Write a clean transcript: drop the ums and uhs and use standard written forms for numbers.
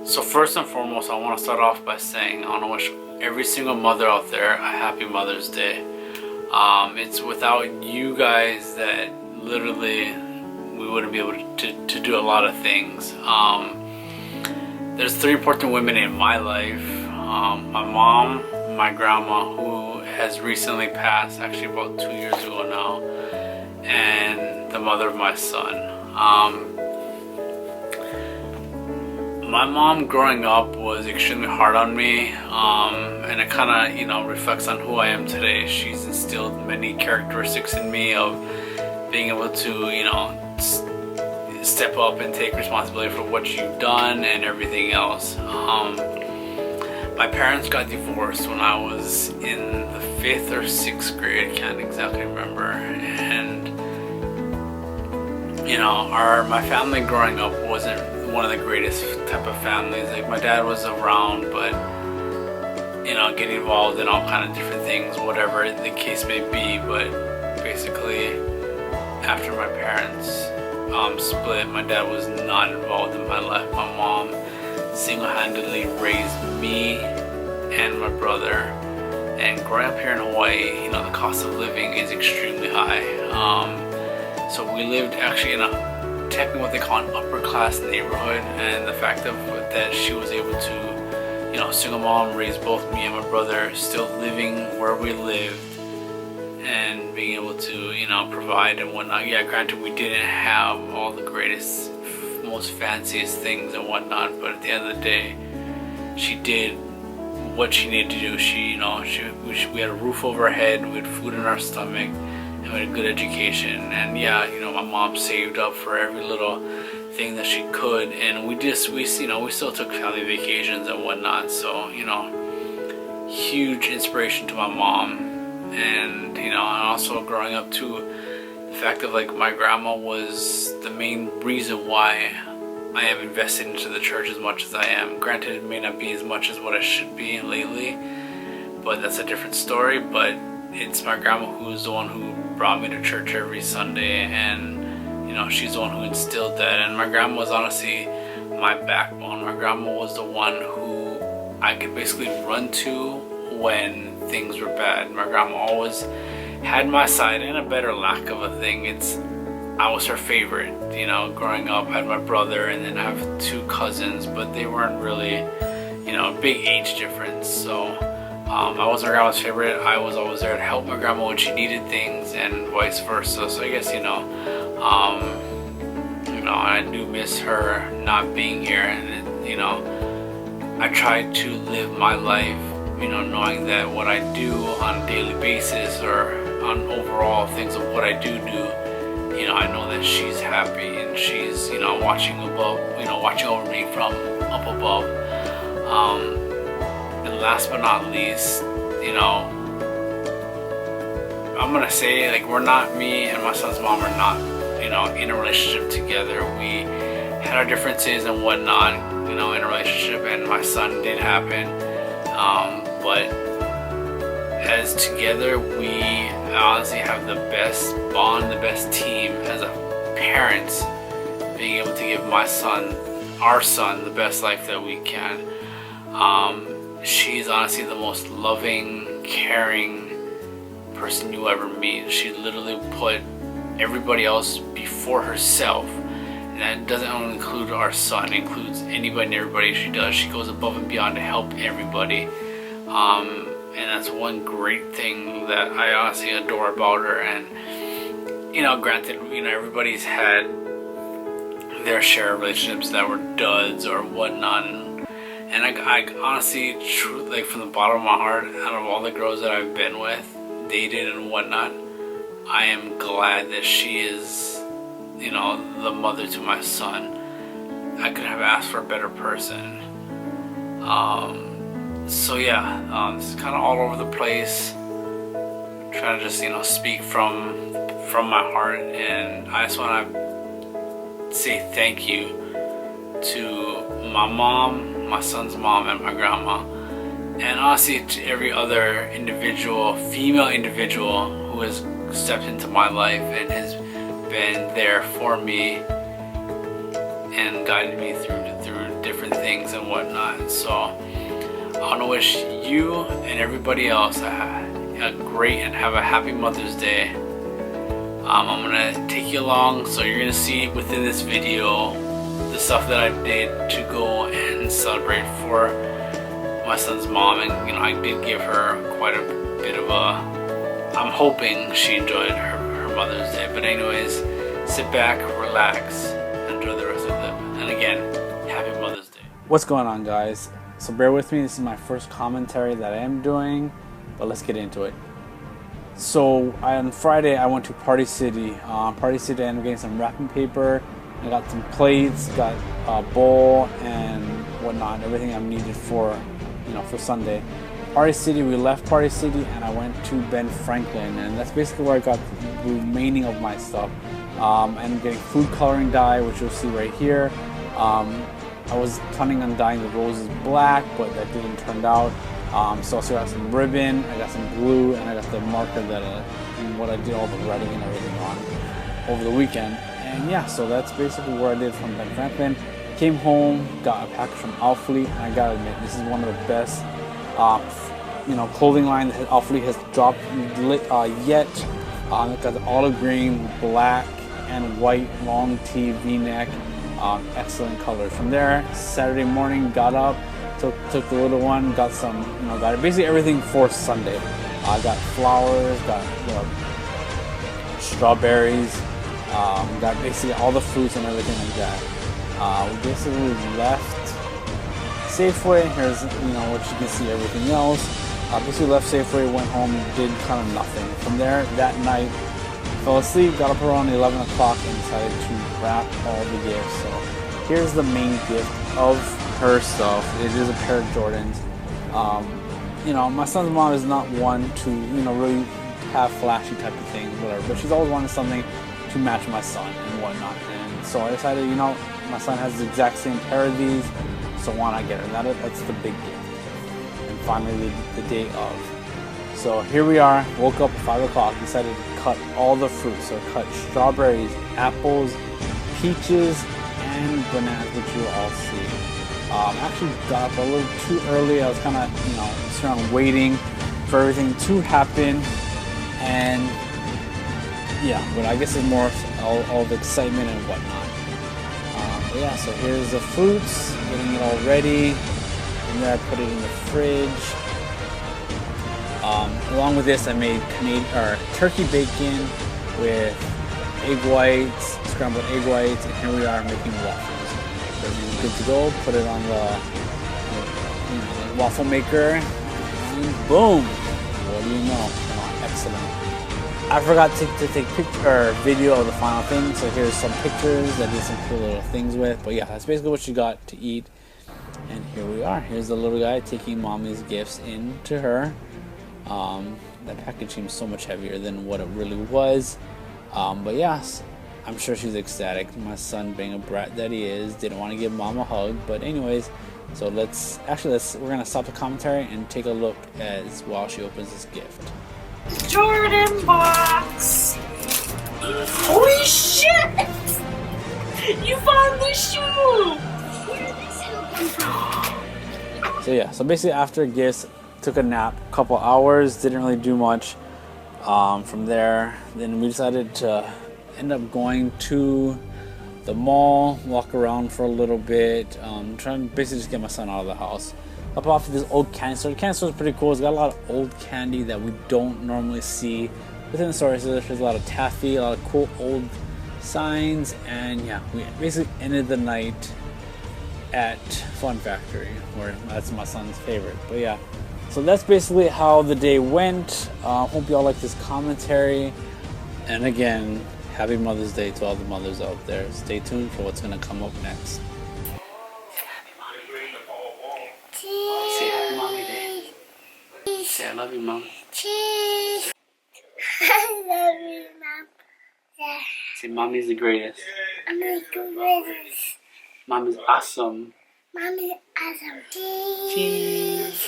So first and foremost, I want to start off by saying I want to wish every single mother out there a happy Mother's Day. It's without you guys that literally we wouldn't be able to do a lot of things. There's three important women in my life. My mom, my grandma, who has recently passed, actually about 2 years ago now, and the mother of my son. My mom growing up was extremely hard on me, and it kind of, reflects on who I am today. She's instilled many characteristics in me of being able to, step up and take responsibility for what you've done and everything else. My parents got divorced when I was in the 5th or 6th grade, I can't exactly remember, and my family growing up wasn't one of the greatest type of families. Like, my dad was around, but getting involved in all kind of different things, whatever the case may be. But basically, after my parents split, my dad was not involved in my life. My mom single-handedly raised me and my brother. And growing up here in Hawaii, the cost of living is extremely high. So we lived actually in technically what they call an upper class neighborhood, and the fact that she was able to, single mom, raise both me and my brother, still living where we lived and being able to, provide and whatnot. Yeah, granted, we didn't have all the greatest, most fanciest things and whatnot, but at the end of the day, she did what she needed to do. We had a roof over our head, we had food in our stomach, and we had a good education. And my mom saved up for every little thing that she could, and we still took family vacations and whatnot. So huge inspiration to my mom. And and also growing up too, the fact of my grandma was the main reason why I have invested into the church as much as I am. Granted, it may not be as much as what I should be lately, but that's a different story. But it's my grandma who's the one who brought me to church every Sunday, and she's the one who instilled that. And my grandma was honestly my backbone. My grandma was the one who I could basically run to when things were bad. My grandma always had my side, and a better lack of a thing, I was her favorite. Growing up, I had my brother, and then I have 2 cousins, but they weren't really, big age difference. So I was my grandma's favorite. I was always there to help my grandma when she needed things, and vice versa. So I guess I do miss her not being here, and I try to live my life, knowing that what I do on a daily basis or on overall things of what I do, I know that she's happy and she's, watching over me from up above. And last but not least, I'm gonna say, me and my son's mom are not, in a relationship together. We had our differences and whatnot, in a relationship, and my son did happen. But as together, we honestly have the best bond, the best team as a parents, being able to give our son, the best life that we can. She's honestly the most loving, caring person you'll ever meet. She literally put everybody else before herself. And that doesn't only include our son, it includes anybody and everybody she does. She goes above and beyond to help everybody. And that's one great thing that I honestly adore about her. And granted, everybody's had their share of relationships that were duds or whatnot, and I honestly, from the bottom of my heart, out of all the girls that I've been with, dated and whatnot, I am glad that she is, the mother to my son. I couldn't have asked for a better person. So yeah, it's kind of all over the place. I'm trying to just speak from my heart, and I just want to say thank you to my mom, my son's mom, and my grandma, and honestly to every other female individual who has stepped into my life and has been there for me and guided me through different things and whatnot. So I want to wish you and everybody else a great and have a happy Mother's Day. I'm gonna take you along, so you're gonna see within this video the stuff that I did to go and celebrate for my son's mom, and I did give her quite a bit of I'm hoping she enjoyed her Mother's Day. But anyways, sit back, relax, enjoy the rest of the clip, and again, happy Mother's Day. What's going on, guys? So bear with me, this is my first commentary that I am doing, but let's get into it. So on Friday I went to Party City. Party City, I ended up getting some wrapping paper. I got some plates, got a bowl and whatnot, everything I'm needed for, for Sunday. Party City, we left Party City and I went to Ben Franklin, and that's basically where I got the remaining of my stuff. I'm getting food coloring dye, which you'll see right here. I was planning on dyeing the roses black, but that didn't turn out. So I also got some ribbon, I got some glue, and I got the marker that what I did all the writing and everything on over the weekend. And yeah, so that's basically what I did from Ben Franklin. Came home, got a package from Alfleet, and I gotta admit, this is one of the best clothing line that Alfleet has dropped yet. It got the olive green, black, and white long tee V-neck. Excellent colors. From there, Saturday morning, got up, took the little one, got some, got basically everything for Sunday. I got flowers, got strawberries, got basically all the fruits and everything like that. We basically left Safeway. Here's what you can see, everything else. Basically left Safeway, went home, did kind of nothing. From there, that night, fell asleep, got up around 11 o'clock and decided to wrap all the gifts. So here's the main gift of her stuff. It is a pair of Jordans. My son's mom is not one to really have flashy type of things, whatever, but she's always wanted something to match my son and whatnot. And so I decided, my son has the exact same pair of these, so why not get her? That's the big gift. And finally, the day of. So here we are. Woke up at 5 o'clock. Decided to cut all the fruit. So I cut strawberries, apples, peaches, and bananas, which you'll all see. I actually got up a little too early. I was kind of, sitting around waiting for everything to happen. And yeah, but I guess it's more all the excitement and whatnot. But yeah, so here's the fruits, getting it all ready. And then I put it in the fridge. Along with this, I made turkey bacon with egg whites, scrambled egg whites, and here we are making waffles. Everything's good to go. Put it on the waffle maker, and boom! What do you know? Excellent. I forgot to take video of the final thing, so here's some pictures that I did some cool little things with. But yeah, that's basically what she got to eat. And here we are. Here's the little guy taking mommy's gifts into her. That package seems so much heavier than what it really was. But yes, I'm sure she's ecstatic. My son, being a brat that he is, didn't want to give mom a hug. But anyways, so we're gonna stop the commentary and take a look while she opens this gift. Jordan box. Holy shit! You found the shoe. So yeah, so basically after gifts, took a nap, a couple hours, didn't really do much. From there, then we decided to end up going to the mall, walk around for a little bit, trying to basically just get my son out of the house. Up off to this old candy store. The candy store is pretty cool. It's got a lot of old candy that we don't normally see within the store. So there's a lot of taffy, a lot of cool old signs, and yeah, we basically ended the night at Fun Factory, where that's my son's favorite. But yeah, so that's basically how the day went. Hope y'all like this commentary. And again, happy Mother's Day to all the mothers out there. Stay tuned for what's gonna come up next. Say happy mommy day. Say I love you, mom. Cheese. I love you, mom. Yeah. Say mommy's the greatest. I'm the greatest. Mommy's awesome. Mommy awesome. Cheese.